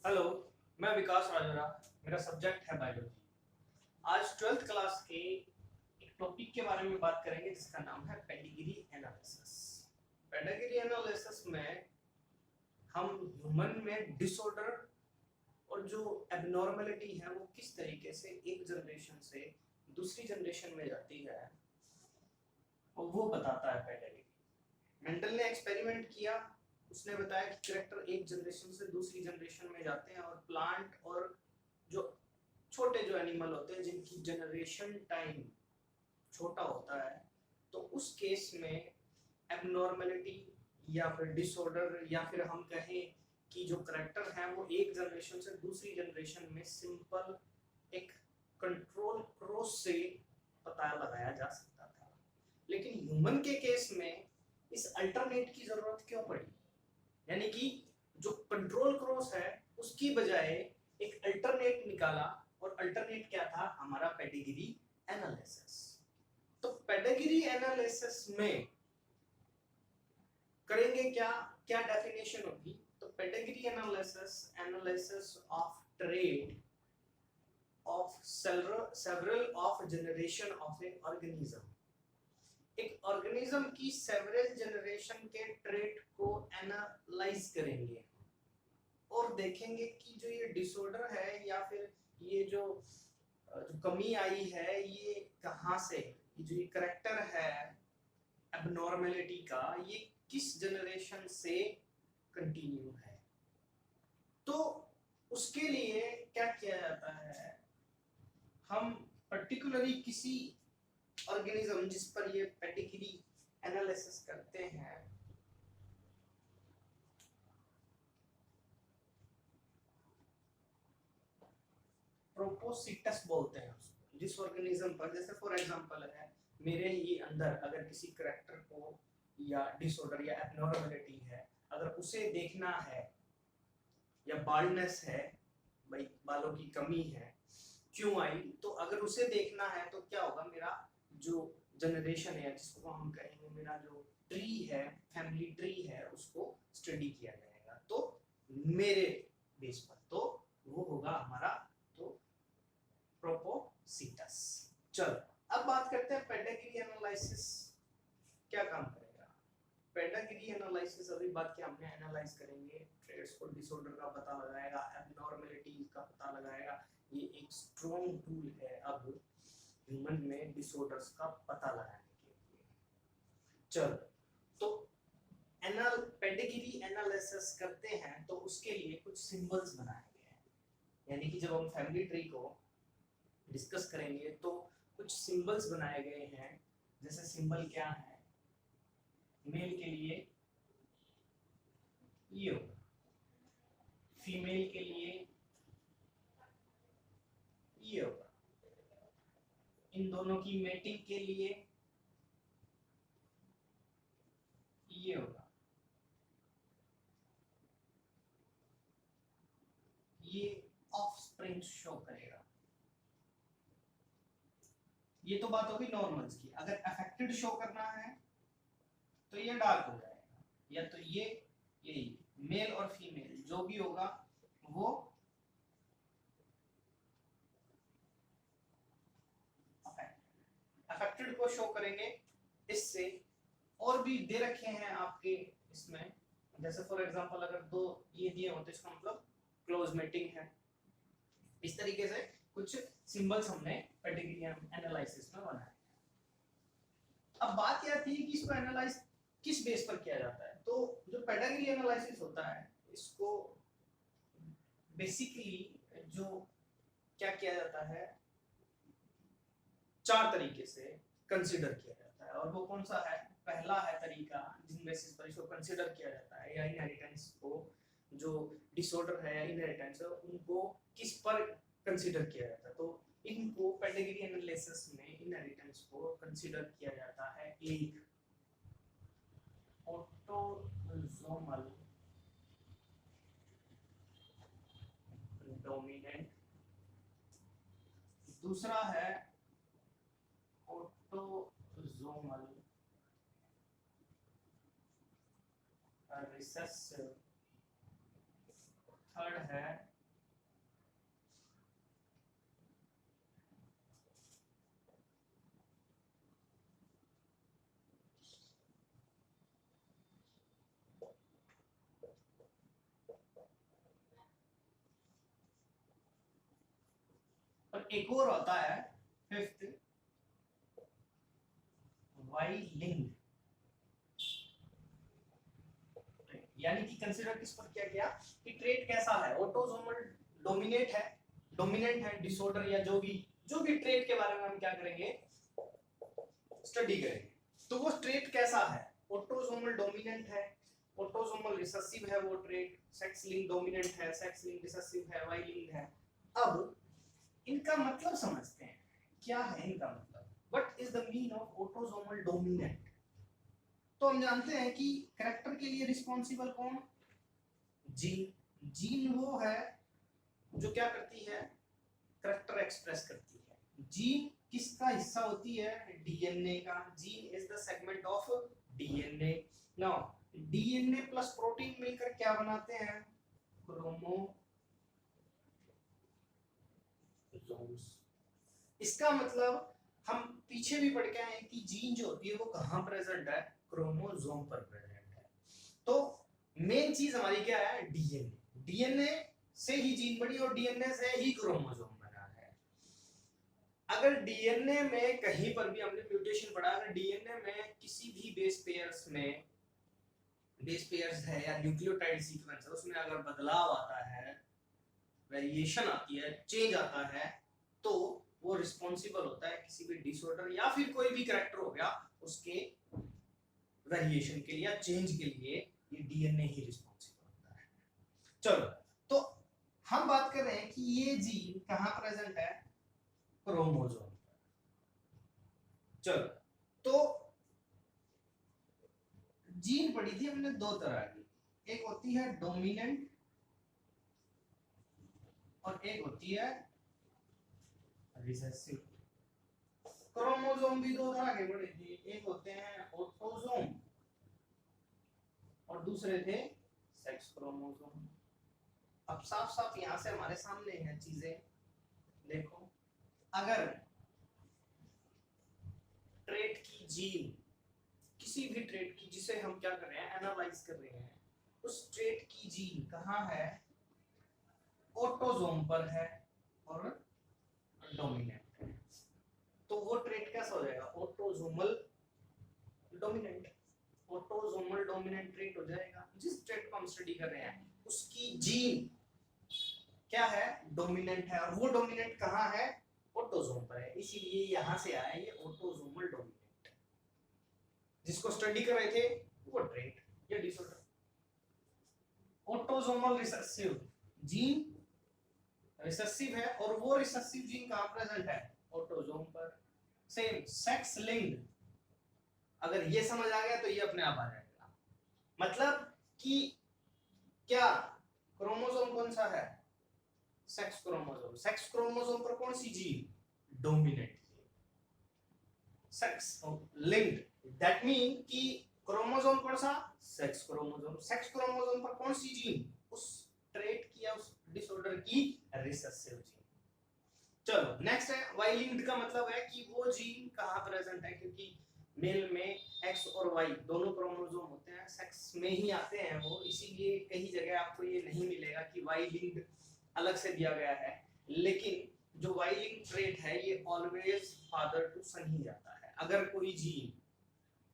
Hello, मैं विकास राजोरा। मेरा subject है बायोलॉजी। आज 12th क्लास के एक टॉपिक के बारे में बात करेंगे जिसका नाम है पेडिग्री एनालिसिस। पेडिग्री एनालिसिस में हम ह्यूमन में डिसऑर्डर और जो एबनॉर्मलिटी है वो किस तरीके से एक जनरेशन से दूसरी जनरेशन में जाती है और वो बताता है पेडिग्री। मेंडल ने एक्सपेरिमेंट किया, उसने बताया कि कैरेक्टर एक जनरेशन से दूसरी जनरेशन में जाते हैं और प्लांट और जो छोटे जो एनिमल होते हैं जिनकी जनरेशन टाइम छोटा होता है तो उस केस में एबनॉर्मलिटी या फिर डिसऑर्डर या फिर हम कहें कि जो करेक्टर है वो एक जनरेशन से दूसरी जनरेशन में सिंपल एक कंट्रोल क्रॉस से पता लगाया जा सकता था। लेकिन ह्यूमन के केस में इस अल्टरनेट की जरूरत क्यों पड़ी, यानी कि जो कंट्रोल क्रॉस है उसकी बजाय एक अल्टरनेट निकाला और अल्टरनेट क्या था, हमारा पेडिग्री एनालिसिस। तो पेडिग्री एनालिसिस में करेंगे क्या क्या डेफिनेशन होगी, तो pedigree analysis of trade off several of generation of A organism. एक ऑर्गेनिज्म की सेवरल जनरेशन के ट्रेट को एनालाइज करेंगे और देखेंगे कि जो ये डिसऑर्डर है या फिर ये जो कमी आई है ये कहाँ से, ये जो ये करेक्टर है एबनॉर्मलिटी का, ये किस जनरेशन से कंटिन्यू है। तो उसके लिए क्या किया जाता है, हम पर्टिकुलरली किसी ऑर्गेनिज्म जिस पर ये पेडिग्री एनालिसिस करते हैं प्रोपोसिटस बोलते हैं उसको, जिस ऑर्गेनिज्म पर, जैसे फॉर एग्जांपल है मेरे ही अंदर अगर किसी करेक्टर को या डिसऑर्डर या एबनॉर्मलिटी है, अगर उसे देखना है या बाल्डनेस है, भाई बालों की कमी है क्यों आई, तो अगर उसे देखना है तो क्या होगा, मेरा जो जनरेशन है जिसको हम कहेंगे मेरा जो ट्री है, फैमिली ट्री है, उसको स्टडी किया जाएगा तो मेरे बेस पर तो वो होगा हमारा तो प्रोपोसिटस। चलो अब बात करते हैं पेडिग्री एनालिसिस क्या काम करेगा। पेडिग्री एनालिसिस अभी बात की हमने एनालाइज करेंगे, ट्रेड्स और डिसऑर्डर का पता लगाएगा, एबनॉर्मलिटीज का पता लगाएगा। ये एक स्ट्रॉन्ग टूल है अब ह्यूमन में डिसऑर्डर्स का पता लगाने के लिए। चलो तो पेडिग्री एनालिसिस करते हैं तो उसके लिए कुछ सिंबल्स बनाए गए हैं, यानी कि जब हम फैमिली ट्री को डिस्कस करेंगे तो कुछ सिंबल्स बनाए गए हैं। जैसे सिंबल क्या है, मेल के लिए ये होगा, फीमेल के लिए ये होगा, इन दोनों की मेटिंग के लिए ये होगा, ये ऑफस्प्रिंग शो करेगा। ये तो बात होगी नॉर्मल्स की। अगर अफेक्टेड शो करना है तो ये डार्क हो जाएगा, या तो ये मेल और फीमेल जो भी होगा वो अफेक्टेड को शो करेंगे। इससे और भी दे रखे हैं आपके इसमें, जैसे फॉर एग्जांपल अगर दो ये दिए होते इसका मतलब क्लोज मेटिंग है। इस तरीके से कुछ सिंबल्स हमने पेडिग्री एनालिसिस में बनाए। अब बात यह थी कि इसको एनालाइज किस बेस पर किया जाता है। तो जो पेडिग्री एनालिसिस होता है इसको बेसिकली जो क्या किया जाता है, चार तरीके से कंसीडर किया जाता है। और वो कौन सा है, पहला है तरीका जिस बेसिस पर इसको कंसीडर किया जाता है, या इनहेरिटेंस को, जो डिसऑर्डर है या इनहेरिटेंस है उनको किस पर कंसीडर किया जाता है। तो इनको पेडिग्री एनालिसिस में इनहेरिटेंस को कंसीडर किया जाता है एक ऑटोसोमल डोमिनेंट, दूसरा है ऑटोसोमल रिसेसिव, थर्ड है एक और होता है फिफ्थ वाई लिंक्ड, यानी कि कंसीडर किस पर किया गया कि ट्रेट कैसा है, ऑटोसोमल डोमिनेंट है, डिसऑर्डर या जो भी ट्रेट के बारे में हम क्या करेंगे, स्टडी करेंगे। तो वो ट्रेट कैसा है, ऑटोसोमल डोमिनेंट है, ऑटोसोमल रिसेसिव है वो ट्रेट, सेक्स लिंक डोमिनेंट है, सेक्स लिंक रिसेसिव है, वाई लिंक है। अब इनका मतलब समझते हैं, क्या है इनका मतलब, what is the mean of autosomal dominant. तो हम जानते हैं कि कैरेक्टर के लिए रिस्पॉन्सिबल कौन, जीन वो है जो क्या करती है, कैरेक्टर एक्सप्रेस करती है। जीन किसका हिस्सा होती है, डीएनए का। Gene is the segment of DNA. Now DNA plus protein मिलकर क्या बनाते हैं, क्रोमोसोम्स। इसका मतलब हम पीछे भी पढ़ के आए हैं कि जीन जो होती है वो कहाँ प्रेजेंट है, क्रोमोसोम पर प्रेजेंट है। तो मेन चीज हमारी क्या है, डीएनए। डीएनए से ही जीन बनी और डीएनए से ही क्रोमोसोम बना है। अगर डीएनए में कहीं पर भी हमने म्यूटेशन पढ़ा, अगर डीएनए में किसी भी बेस पेयर्स है या न्यूक्लियोटाइड सीक्वेंस है, उसमें अगर बदलाव आता है, वेरिएशन आती है, चेंज आता है, तो वो रिस्पॉन्सिबल होता है किसी भी डिसऑर्डर या फिर कोई भी कैरेक्टर हो गया उसके वेरिएशन के लिए या चेंज के लिए, ये डीएनए ही रिस्पॉन्सिबल होता है। चलो, तो हम बात कर रहे हैं कि ये जीन कहाँ प्रेजेंट है, क्रोमोसोम पर। चलो, तो जीन पढ़ी थी हमने दो तरह की, एक होती है डोमिनेंट और एक होती है रिसेसिव। क्रोमोसोम भी दो तरह के पढ़े थे, एक होते हैं ऑटोसोम और दूसरे थे सेक्स क्रोमोसोम। अब साफ साफ यहां से हमारे सामने है चीजें, देखो, अगर ट्रेट की जीन, किसी भी ट्रेट की जिसे हम क्या कर रहे हैं, एनालाइज कर रहे हैं, उस ट्रेट की जीन कहाँ है, ऑटोसोम पर है और डोमिनेंट है। तो वो ट्रेट कैसा हो जाएगा, autosomal dominant. Autosomal dominant trait हो जाएगा। जिस ट्रेट को हम स्टडी कर रहे हैं उसकी जीन क्या है, डोमिनेंट है, और वो डोमिनेंट कहाँ है, ऑटोसोम पर है, इसीलिए यहां से आया ये ऑटोसोमल डोमिनेंट। जिसको स्टडी कर रहे थे वो ट्रेट या disorder. Autosomal recessive gene recessive है और वो रिसेसिव जीन कहाँ प्रेजेंट है, ऑटोसोम पर। सेम सेक्स लिंक्ड, अगर ये समझ आ गया तो ये अपने आप आ जाएगा। मतलब कि क्या क्रोमोसोम कौन सा है, सेक्स क्रोमोसोम। सेक्स क्रोमोसोम पर कौन सी gene, dominant gene. Sex linked, that mean कि क्रोमोसोम कौन सा, सेक्स क्रोमोसोम। सेक्स क्रोमोसोम पर कौन सी जीन, उस ट्रेट की या उस डिसऑर्डर की रिसेसिव जीन। चलो नेक्स्ट है वाई लिंक्ड, का मतलब है कि वो जीन कहाँ प्रेजेंट है, क्योंकि मेल में एक्स और वाई दोनों क्रोमोसोम होते हैं, सेक्स में ही आते हैं वो, इसीलिए कई जगह आपको ये नहीं मिलेगा कि वाई लिंक्ड अलग से दिया गया है। लेकिन जो वाई लिंक ट्रेट है ये ऑलवेज फादर टू सन ही जाता है। अगर कोई जीन,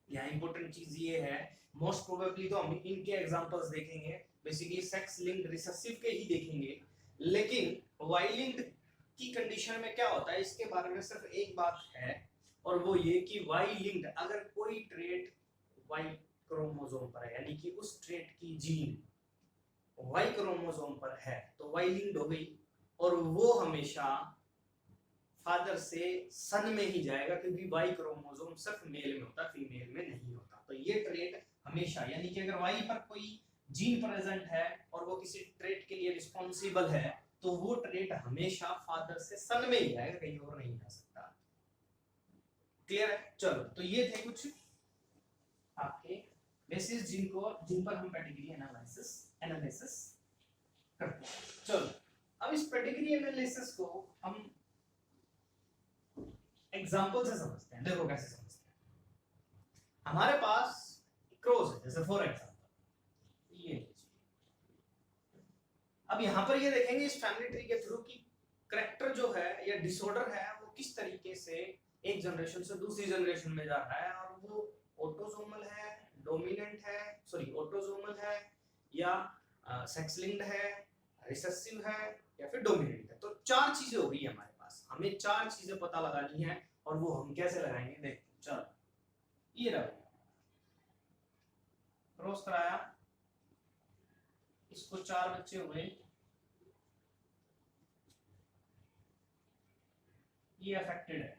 यहाँ इंपॉर्टेंट चीज ये है, मोस्ट प्रोबेबली तो हम इनके एग्जांपल्स देखेंगे, बेसिकली सेक्स लिंक्ड रिसेसिव के ही देखेंगे, लेकिन वाई लिंक्ड की कंडीशन में क्या होता है इसके बारे में सिर्फ एक बात है, और वो ये कि वाई लिंक्ड, अगर कोई ट्रेट वाई क्रोमोसोम पर है, यानी कि उस ट्रेट की जीन वाई क्रोमोसोम पर है, तो वाई लिंक्ड हो गई, और वो हमेशा फादर से सन में ही जाएगा, क्योंकि वाई क्रोमोसोम सिर्फ मेल में होता है, फीमेल में नहीं होता। तो ये ट्रेट हमेशा, यानी कि अगर वाई पर कोई जीन प्रेजेंट है और वो किसी ट्रेट के लिए रिस्पॉन्सिबल है, तो वो ट्रेट हमेशा फादर से सन में ही जाएगा, कहीं और नहीं जा सकता। क्लियर है। चलो, तो ये थे कुछ आपके बेसिस जिन पर हम पेडिग्री एनालिसिस करते हैं। चलो, अब इस पेडिग्री एनालिसिस को हम एग्जांपल से समझते हैं। देखो कैसे समझते हैं। हमारे पास क्रॉस है, जैसे फॉर एग्जांपल ये, अब यहां पर ये देखेंगे इस फैमिली ट्री के थ्रू की करेक्टर जो है या डिसऑर्डर है वो किस तरीके से एक जनरेशन से दूसरी जनरेशन में जा रहा है, और वो ऑटोसोमल है, डोमिनेंट है, सॉरी ऑटोसोमल है, या सेक्स लिंक्ड है, रिसेसिव है, या फिर डोमिनेंट है। तो चार चीजें हो गई हमारे पास, हमें चार चीजें पता लगानी है, और वो हम कैसे लगाएंगे देखते हैं। चलो ये रहा, क्रॉस कराया, इसको चार बच्चे हुए, ये अफेक्टेड है,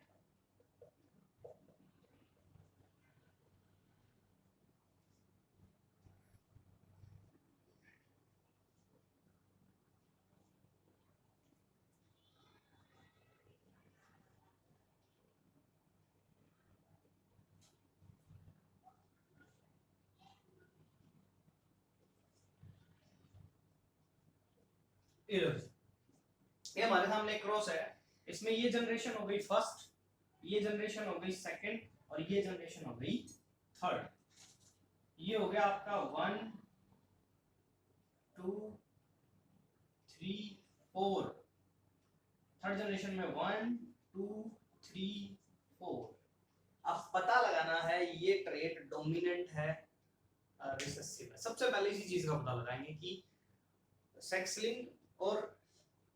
ये हमारे सामने क्रॉस है, इसमें ये जनरेशन हो गई फर्स्ट, ये जनरेशन हो गई सेकंड, और ये जनरेशन हो गई थर्ड। ये हो गया आपका 1 2 3 4, थर्ड जनरेशन में 1 2 3 4। अब पता लगाना है ये ट्रेट डोमिनेंट है रिसेसिव है। सबसे पहले इसी चीज का पता लगाएंगे कि सेक्स लिंक, और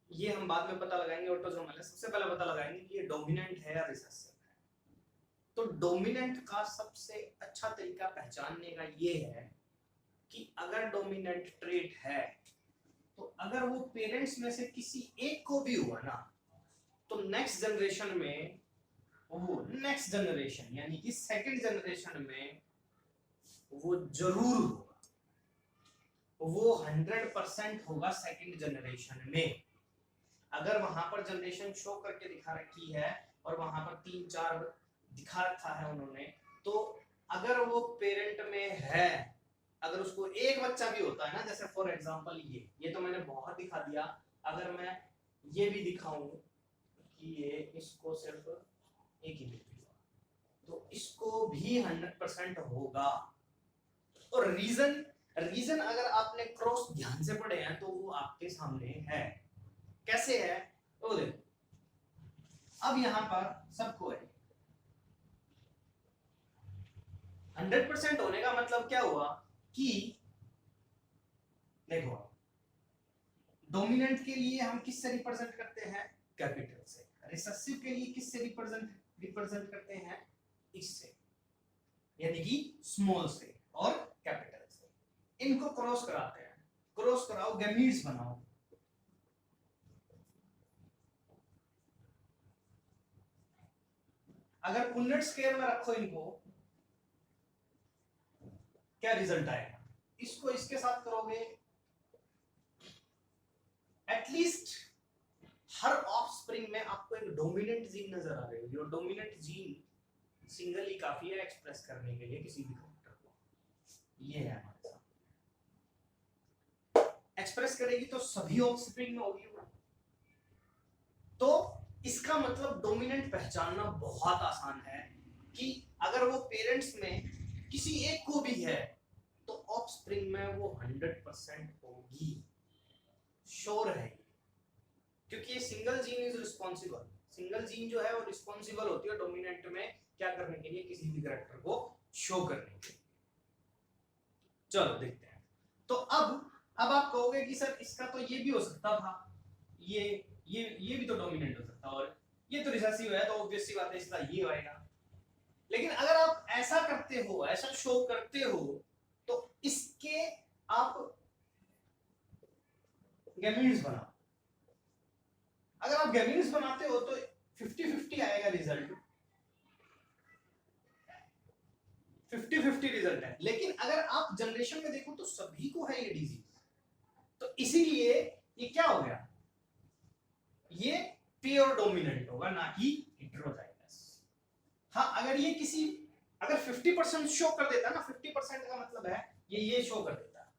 ये हम बाद में पता लगाएंगे ऑटोसोमल है। सबसे पहले पता लगाएंगे कि ये डोमिनेंट है या रिसेसिव है। तो डोमिनेंट का सबसे अच्छा तरीका पहचानने का ये है कि अगर डोमिनेंट ट्रेट है तो अगर वो पेरेंट्स में से किसी एक को भी हुआ ना, तो नेक्स्ट जनरेशन में वो नेक्स्ट जनरेशन यानी कि सेकंड जनरेशन में वो जरूर होगा, वो 100% होगा सेकंड जनरेशन में। अगर वहां पर जनरेशन शो करके दिखा रखी है और वहां पर 3-4 दिखा रखा है उन्होंने, तो अगर वो पेरेंट में है, अगर उसको एक बच्चा भी होता है ना, जैसे फॉर एग्जांपल ये तो मैंने बहुत दिखा दिया, अगर मैं ये भी दिखाऊं कि ये इसको सिर्फ एक ही बेटी हुआ, तो इसको भी 100% होगा। और रीजन अगर आपने क्रॉस ध्यान से पढ़े हैं तो वो आपके सामने है। कैसे है तो देखो, अब यहां पर सबको है 100% होने का मतलब क्या हुआ कि देखो, डोमिनेंट के लिए हम किससे रिप्रेजेंट करते हैं? कैपिटल से। रिसेसिव के लिए किससे रिप्रेजेंट करते हैं? इससे, यानी कि स्मॉल से और कैपिटल से। इनको क्रॉस कराते हैं, क्रॉस कराओ, गैमीट्स बनाओ। अगर पुन्नेट स्क्वायर में रखो इनको, क्या रिजल्ट आएगा? इसको इसके साथ करोगे, एटलीस्ट हर ऑफस्प्रिंग में आपको एक डोमिनेंट जीन नजर आ रही होगी, और डोमिनेंट जीन सिंगल ही काफी है एक्सप्रेस करने के लिए किसी भी कैरेक्टर को। ये है हमारे साथ, एक्सप्रेस करेगी तो सभी ऑफस्प्रिंग में होगी वो। तो इसका मतलब डोमिनेंट पहचानना बहुत आसान है कि अगर वो पेरेंट्स में किसी एक को भी है तो ऑफस्प्रिंग में वो 100% होगी, श्योर है, क्योंकि ये single gene is responsible. Single gene जो है वो रिस्पॉन्सिबल होती है डोमिनेंट में क्या करने के लिए? किसी भी कैरेक्टर को शो करने के लिए। चलो देखते हैं। तो अब आप कहोगे कि सर इसका तो ये भी हो सकता था, ये भी तो डोमिनेंट हो सकता, और ये तो रिसेसिव है, तो ऑब्वियस सी बात है इसका ये आएगा। लेकिन अगर आप ऐसा करते हो, ऐसा शो करते हो, तो इसके आप गैमीट्स बनाओ। अगर आप गैमीट्स बनाते हो तो 50-50 आएगा रिजल्ट, 50-50 रिजल्ट है। लेकिन अगर आप जनरेशन में देखो तो सभी को है ये डिजीज, तो इसीलिए ये क्या हो गया? ये प्योर डोमिनेंट होगा, ना कि हेटेरोजाइगस। हाँ, अगर ये किसी अगर 50% शो कर देता ना, 50% का मतलब है ये शो कर देता,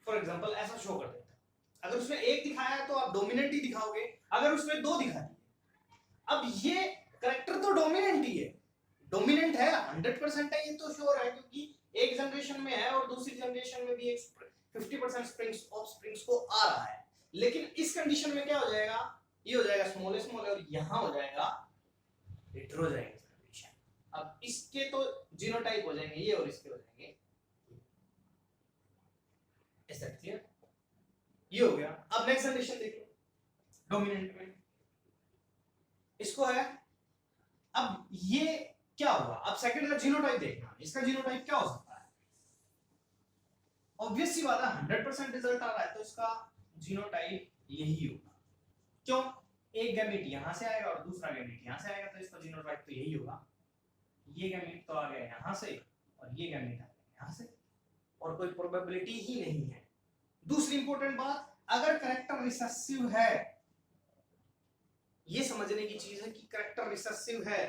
फॉर एग्जांपल ऐसा शो कर देता। अगर उसमें एक दिखाया तो आप डोमिनेंट ही दिखाओगे, अगर उसमें दो दिखा दिए, अब ये कैरेक्टर तो डोमिनेंट ही है, डोमिनेंट है, 100% है, ये तो श्योर है, क्योंकि एक जनरेशन में है और दूसरी जनरेशन में भी एक 50% स्प्रिंग्स ऑफ स्प्रिंग्स को आ रहा है। लेकिन इस कंडीशन में क्या हो जाएगा, ये हो जाएगा स्मॉल स्मॉल और यहां हो जाएगा हेटेरोजाइगस कंडीशन। अब इसके तो जीनोटाइप हो जाएंगे ये और इसके हो जाएंगे, इज दैट क्लियर? ये हो गया। अब नेक्स्ट कंडीशन देखो डोमिनेंट में, इसको है, अब ये क्या हुआ, अब सेकंड का जीनोटाइप देखना, इसका जीनोटाइप क्या हो सकता है, ऑब्वियस सी बात है 100% रिजल्ट आ रहा है तो इसका जीनोटाइप यही होगा। क्यों, एक गैमेट यहां से आएगा और दूसरा गैमेट यहां से आएगा तो इसका जीनोटाइप तो यही होगा। ये गैमेट तो आ गया यहां से और ये गैमेट आ गया यहां से, और कोई प्रोबेबिलिटी ही नहीं है। दूसरी इंपॉर्टेंट बात, अगर करेक्टर रिसेसिव है, ये समझने की चीज है कि करेक्टर रिसेसिव है,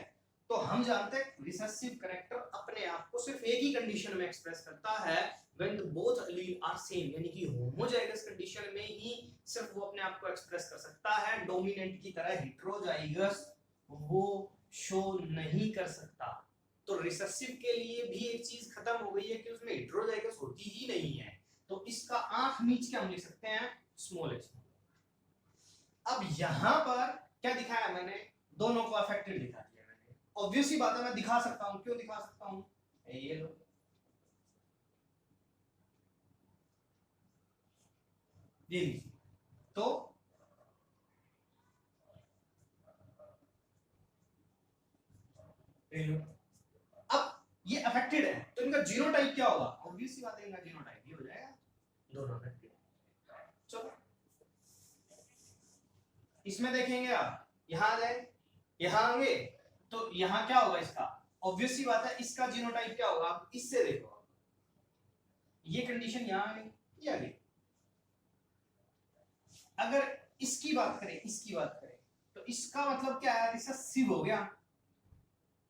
तो हम जानते हैं रिसेसिव करेक्टर अपने आप को सिर्फ एक ही कंडीशन में एक्सप्रेस करता है, when the both allele are same, यानी कि होमोजाइगस कंडीशन में ही सिर्फ वो अपने आप को एक्सप्रेस कर सकता है, डोमिनेंट की तरह हेटेरोजाइगस वो शो नहीं कर सकता। तो रिसेसिव के लिए भी एक चीज खत्म हो गई है कि उसमें हेटेरोजाइगस होती ही नहीं है, तो इसका आंख मीच के हम लिख सकते हैं स्मॉल h। अब यहां पर क्या दिखाया मैंने, दोनों को अफेक्टेड दिखा दिया मैंने, ऑब्वियस ही बात है मैं दिखा सकता हूं, क्यों दिखा सकता हूं, ये लो ये लीजिए, तो अब ये अफेक्टेड है तो इनका जीनोटाइप क्या होगा, ऑब्वियस सी बात है इनका जीनोटाइप ये हो जाएगा, दोनों अफेक्टेड। चलो इसमें देखेंगे आप, यहां आ जाए, यहां आएंगे तो यहां क्या होगा इसका, ऑब्वियस सी बात है इसका जीनोटाइप क्या होगा, आप इससे देखो, ये कंडीशन यहां आ गई, ये आ गई। अगर इसकी बात करें, इसकी बात करें तो इसका मतलब क्या है, रिसेसिव हो गया,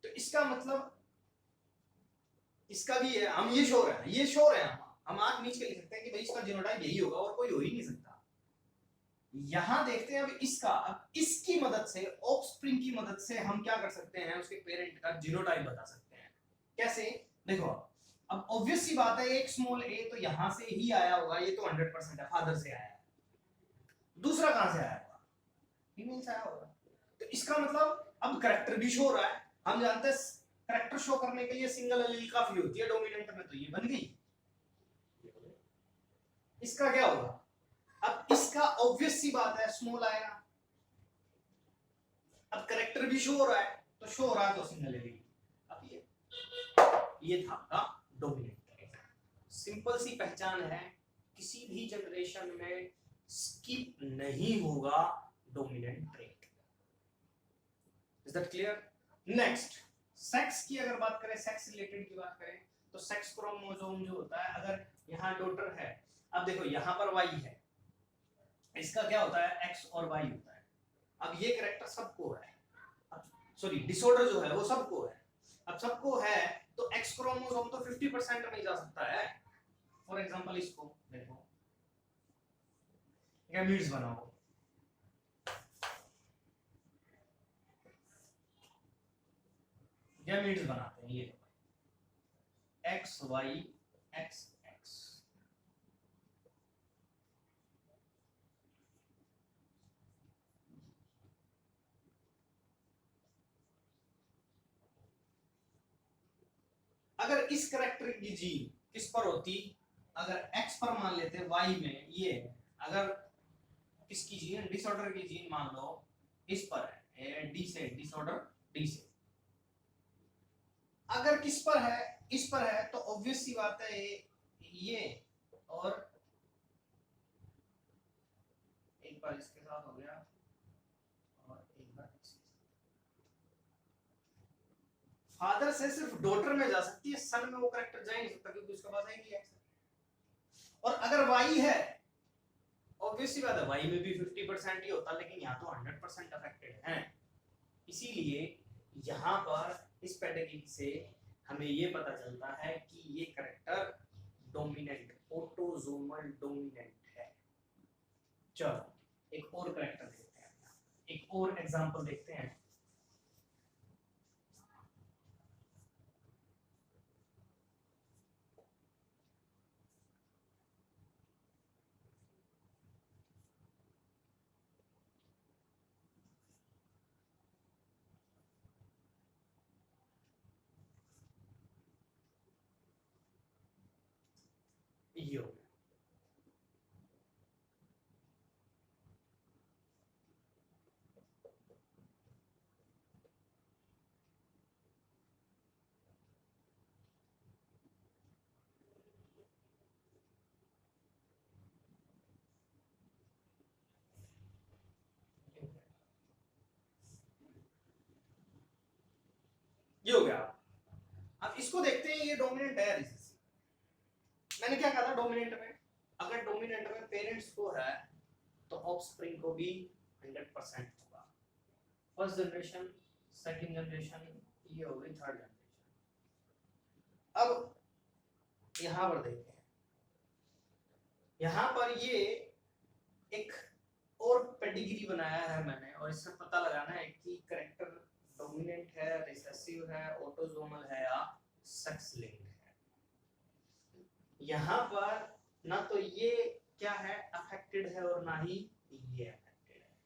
तो इसका मतलब इसका भी है, हम ये श्योर है, ये श्योर है, हम आंख नीच के लिख सकते हैं कि भाई इसका जीनोटाइप यही होगा और कोई हो ही नहीं सकता। यहां देखते हैं अब इसका, अब इसकी मदद से, ऑफस्प्रिंग की मदद से हम क्या कर सकते हैं, उसके पेरेंट का जीनोटाइप बता सकते हैं। कैसे, देखो अब ऑब्वियस सी बात है एक स्मॉल ए तो यहां से ही आया होगा, ये तो 100% है, फादर से आया है, दूसरा कहां से आया होगा, फीमेल से आया होगा, तो इसका मतलब अब कैरेक्टर भी शो हो रहा है, हम जानते हैं कैरेक्टर शो करने के लिए सिंगल एलील काफी होती है, डोमिनेंट में तो ये बन गई। इसका क्या होगा, अब इसका ऑब्वियस सी बात है स्मॉल आएगा, अब कैरेक्टर भी शो हो रहा है तो शो हो रहा है तो सिंगल एलील। अब ये था आपका डोमिनेंट। सिंपल सी पहचान है, किसी भी जनरेशन में स्किप नहीं होगा dominant trait. Is that clear? Next, sex की अगर बात करें, सेक्स रिलेटेड की बात करें तो सेक्स क्रोमोसोम जो होता है, अगर यहाँ डॉटर है, अब देखो यहाँ पर वाई है, इसका क्या होता है एक्स और वाई होता है। अब ये कैरेक्टर सबको है, सॉरी डिसऑर्डर जो है वो सबको है, अब सबको है तो एक्स क्रोमोसोम तो 50% में जा सकता है। फॉर एग्जांपल इसको देखो, गैमीट्स बनाओ, गैमीट्स बनाते हैं, ये एक्स वाई एक्स एक्स, अगर इस कैरेक्टर की जीन किस पर होती, अगर एक्स पर मान लेते, वाई में ये है, अगर किसकी जीन, डिसऑर्डर की जीन मान लो इस पर है, डी से डिसऑर्डर, डी से, अगर किस पर है, इस पर है, तो ऑब्वियस सी बात है ये और एक बार इसके साथ हो गया और एक बार फादर से सिर्फ डॉटर में जा सकती है, सन में वो कैरेक्टर जा ही नहीं सकता क्योंकि उसके पास है ही एक्स। और अगर वाई है, ऑब्वियसली बात है वाई में भी 50% ही होता, लेकिन यहाँ तो 100% अफेक्टेड है, इसीलिए यहाँ पर इस पेडिग्री से हमें ये पता चलता है कि ये कैरेक्टर डोमिनेंट, ऑटोसोमल डोमिनेंट है। चलो एक और कैरेक्टर देखते हैं, एक और एग्जांपल देखते हैं। ये हो गया। ये हो गया। अब इसको देखते हैं, ये डोमिनेंट है रिसेसिव। मैंने क्या कहा था डोमिनेंट में, अगर डोमिनेंट में पेरेंट्स को है तो ऑफस्प्रिंग को भी 100% होगा। फर्स्ट जनरेशन, सेकंड जनरेशन, ये हो गई थर्ड जनरेशन। अब यहां पर देखते हैं, यहां पर ये एक और पेडिग्री बनाया है मैंने, और इससे पता लगाना है कि करेक्टर डोमिनेंट है, रिसेसिव है, ऑटोसोमल है या सेक्स लिंक्ड है। यहाँ पर ना तो ये क्या है अफेक्टेड है और ना ही ये अफेक्टेड है,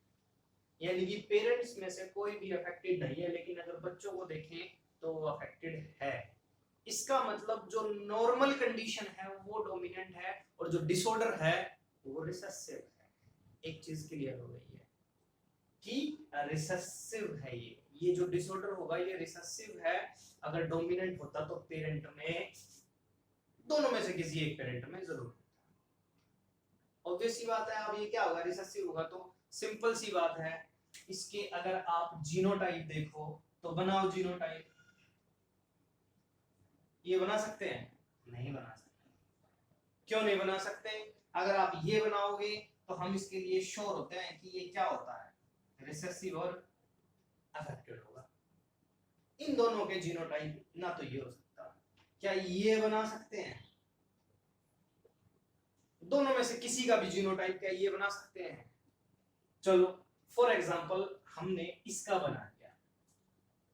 यानी कि पेरेंट्स में से कोई भी अफेक्टेड नहीं है, लेकिन अगर बच्चों को देखें तो वो अफेक्टेड है। इसका मतलब जो नॉर्मल कंडीशन है वो डोमिनेंट है और जो डिसऑर्डर है वो रिसेसिव है। एक चीज क्लियर हो गई है कि रिसेसिव है ये जो डिसऑर्डर होगा ये रिसेसिव है। अगर डोमिनेंट होता तो पेरेंट में, दोनों में से किसी एक पेरेंट में जरूर होता। ऑब्वियस सी बात है। अब ये क्या होगा, रिसेसिव होगा तो सिंपल सी बात है, इसके अगर आप जीनोटाइप देखो तो बनाओ जीनोटाइप। ये बना सकते हैं? नहीं बना सकते। क्यों नहीं बना सकते? अगर आप ये बनाओगे तो हम इसके लिए श्योर होते हैं कि ये क्या होता है, रिसेसिव और अफेक्टेड होगा। इन दोनों के जीनोटाइप ना तो ये हो सकता, क्या ये बना सकते हैं? दोनों में से किसी का भी जीनोटाइप क्या ये बना सकते हैं? चलो फॉर एग्जांपल हमने इसका बना दिया,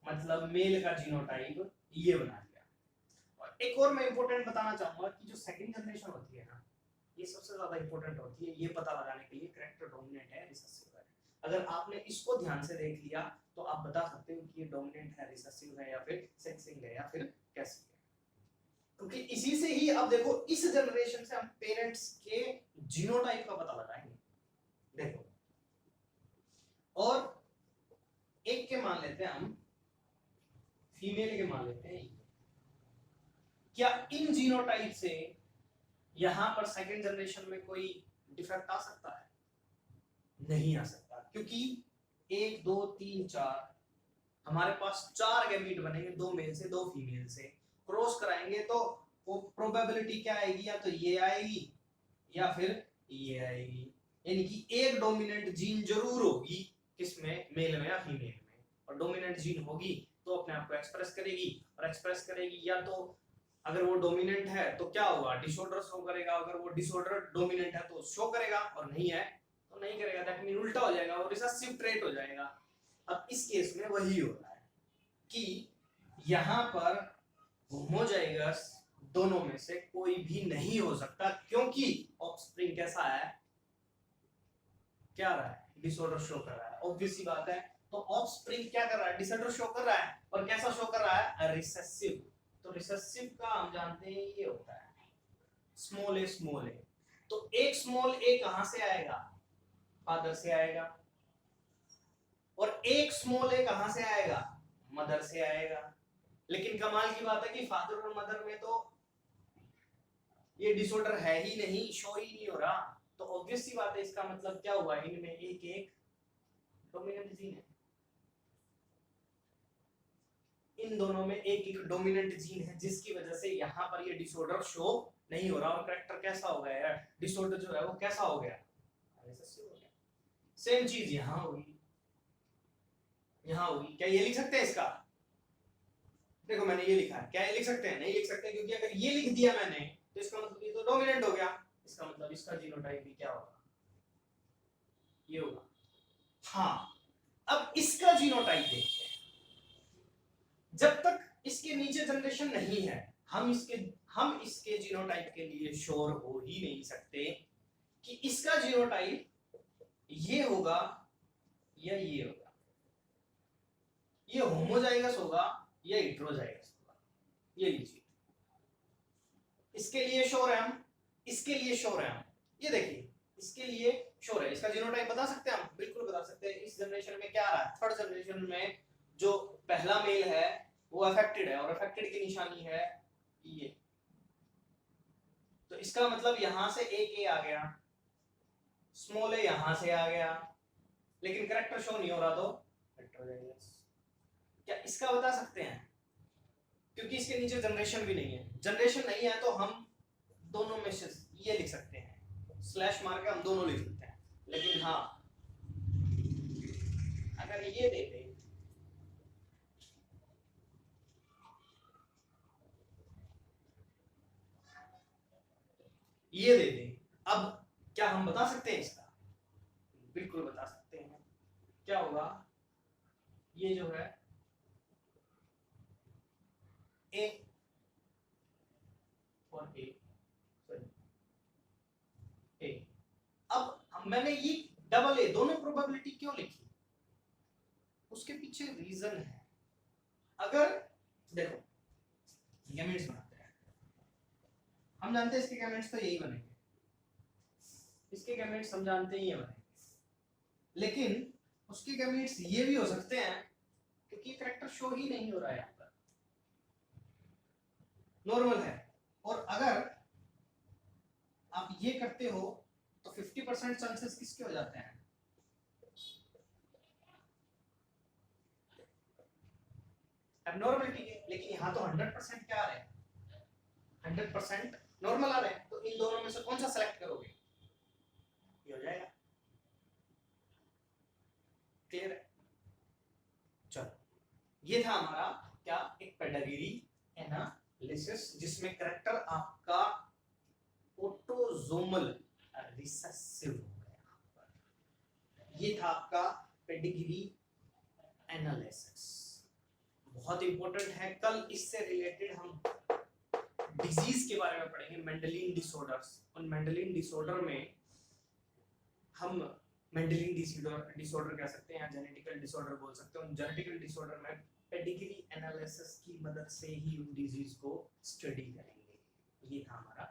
मतलब मेल का जीनोटाइप ये बना दिया। और एक और मैं इंपॉर्टेंट बताना चाहूंगा कि जो सेकंड जनरेशन होती है ना, ये सबसे ज्यादा इंपॉर्टेंट होती है ये पता लगाने के लिए कैरेक्टर डोमिनेंट है रिसेसिव है। अगर आपने इसको ध्यान से देख लिया तो आप बता सकते हो कि ये डोमिनेंट है, रिसेसिव है, या फिर सेक्सिंग है, या फिर कैसी है। क्योंकि इसी से ही अब देखो इस जनरेशन से हम पेरेंट्स के जीनोटाइप का पता लगाएंगे। देखो, और एक के मान लेते हैं हम, फीमेल के मान लेते हैं। क्या इन जीनोटाइप से यहां पर सेकंड जनरेशन में कोई डिफेक्ट आ सकता है? नहीं आ सकता, क्योंकि 1 2 3 4 हमारे पास 4 गैमीट बनेंगे, 2 मेल से 2 फीमेल से। क्रॉस कराएंगे तो वो प्रोबेबिलिटी क्या आएगी, या तो ये आएगी या फिर ये आएगी। यानी कि एक डोमिनेंट जीन जरूर होगी, किसमें, मेल में या फीमेल में। और डोमिनेंट जीन होगी तो अपने आप को एक्सप्रेस करेगी, और एक्सप्रेस करेगी या तो अगर वो डोमिनेंट है तो क्या होगा, डिसऑर्डर शो करेगा। अगर वो डिसऑर्डर डोमिनेंट है तो शो करेगा, और नहीं है तो नहीं करेगा। दैट मीन उल्टा हो जाएगा, वो रिसेसिव ट्रेट हो जाएगा। अब इस केस में वही हो रहा है कि यहां पर होमोजाइगस दोनों में से कोई भी नहीं हो सकता, क्योंकि ऑफस्प्रिंग कैसा है, क्या रहा है, डिसऑर्डर शो कर रहा है। ऑब्वियस सी बात है। तो ऑफस्प्रिंग क्या कर रहा है, डिसऑर्डर शो कर रहा है, और कैसा शो कर रहा है, रिसेसिव। तो रिसेसिव का हम जानते हैं ये होता है स्मॉल ए। तो एक स्मॉल ए कहां से आएगा, फादर से आएगा, और एक स्मॉल ए कहां से आएगा, मदर से आएगा। लेकिन कमाल की बात है कि फादर और मदर में तो ये डिसऑर्डर है ही नहीं, शो ही नहीं हो रहा। तो ऑब्वियस सी बात है, इसका मतलब क्या हुआ, इनमें एक एक डोमिनेंट जीन है। इन दोनों में एक एक डोमिनेंट जीन है, जिसकी वजह से यहाँ पर ये डिसऑर्डर शो नहीं हो रहा। और कैरेक्टर कैसा हो गया है, डिसऑर्डर जो है वो कैसा हो गया, रिसेसिव हो गया। सेम चीज यहाँ होगी, यहाँ होगी। क्या ये लिख सकते हैं इसका? देखो मैंने ये लिखा है, क्या ये लिख सकते हैं? नहीं लिख सकते, क्योंकि अगर ये लिख दिया मैंने तो इसका मतलब ये तो डोमिनेंट हो गया। इसका मतलब इसका जीनोटाइप भी क्या होगा, ये होगा। हाँ, अब इसका जीनोटाइप देखते हैं। जब तक इसके नीचे जनरेशन नहीं है, हम इसके जीनोटाइप के लिए श्योर हो ही नहीं सकते कि इसका जीनोटाइप ये होगा या ये होगा, ये होमोजाइगस होगा या हेटेरोजाइगस होगा। ये लीजिए, इसके लिए श्योर है हम, इसके लिए श्योर है हम, ये देखिए इसके लिए श्योर है। इसका जीनोटाइप बता सकते हैं हम, बिल्कुल बता सकते हैं। इस जनरेशन में क्या आ रहा है, थर्ड जनरेशन में जो पहला मेल है वो अफेक्टेड है, और अफेक्टेड की निशानी है ये। तो इसका मतलब यहां से एक ए आ गया, स्मॉल ए यहां से आ गया, लेकिन करेक्टर शो नहीं हो रहा, तो हेटेरोजाइगस। क्या इसका बता सकते हैं? क्योंकि इसके नीचे जनरेशन भी नहीं है, जनरेशन नहीं है तो हम दोनों में से ये लिख सकते हैं, स्लैश मार के हम दोनों लिख सकते हैं। लेकिन हाँ अगर ये दे दे, ये दे दे, अब क्या हम बता सकते हैं इसका? बिल्कुल बता सकते हैं। क्या होगा, ये जो है ए और ए, ए। अब मैंने ये डबल ए दोनों प्रोबेबिलिटी क्यों लिखी, उसके पीछे रीजन है। अगर देखो गैमेट्स बनाते हैं, हम जानते हैं इसके गैमेट्स तो यही बनेंगे, इसके गैमेट्स हम जानते हैं ये बनेंगे, लेकिन उसके गैमेट्स ये भी हो सकते हैं, क्योंकि कैरेक्टर शो ही नहीं हो रहा है यहाँ पर, नॉर्मल है। और अगर आप ये करते हो तो 50% चांसेस किसके हो जाते हैं, एबनॉर्मलिटी के। लेकिन यहाँ तो 100% क्या आ रहे हैं, 100% नॉर्मल आ रहे हैं। तो इन दोनों में से कौन सा सेलेक्ट करोगे, ये हो जाएगा। क्लियर है? चलो, ये था हमारा क्या, एक पेडागिरी एनालिसिस, जिसमें करेक्टर आपका ऑटोसोमल रिसेसिव हो गया। ये था आपका पेडिग्री एनालिसिस, बहुत इंपॉर्टेंट है। कल इससे रिलेटेड हम डिजीज के बारे में पढ़ेंगे, मेंडेलियन डिसऑर्डर्स। उन मेंडेलियन डिसऑर्डर में हम मेंडेलियन डिसऑर्डर कह सकते हैं या जेनेटिकल डिसऑर्डर बोल सकते हैं। उन जेनेटिकल डिसऑर्डर में पेडिग्री एनालिसिस की मदद से ही उन डिजीज को स्टडी करेंगे। ये था हमारा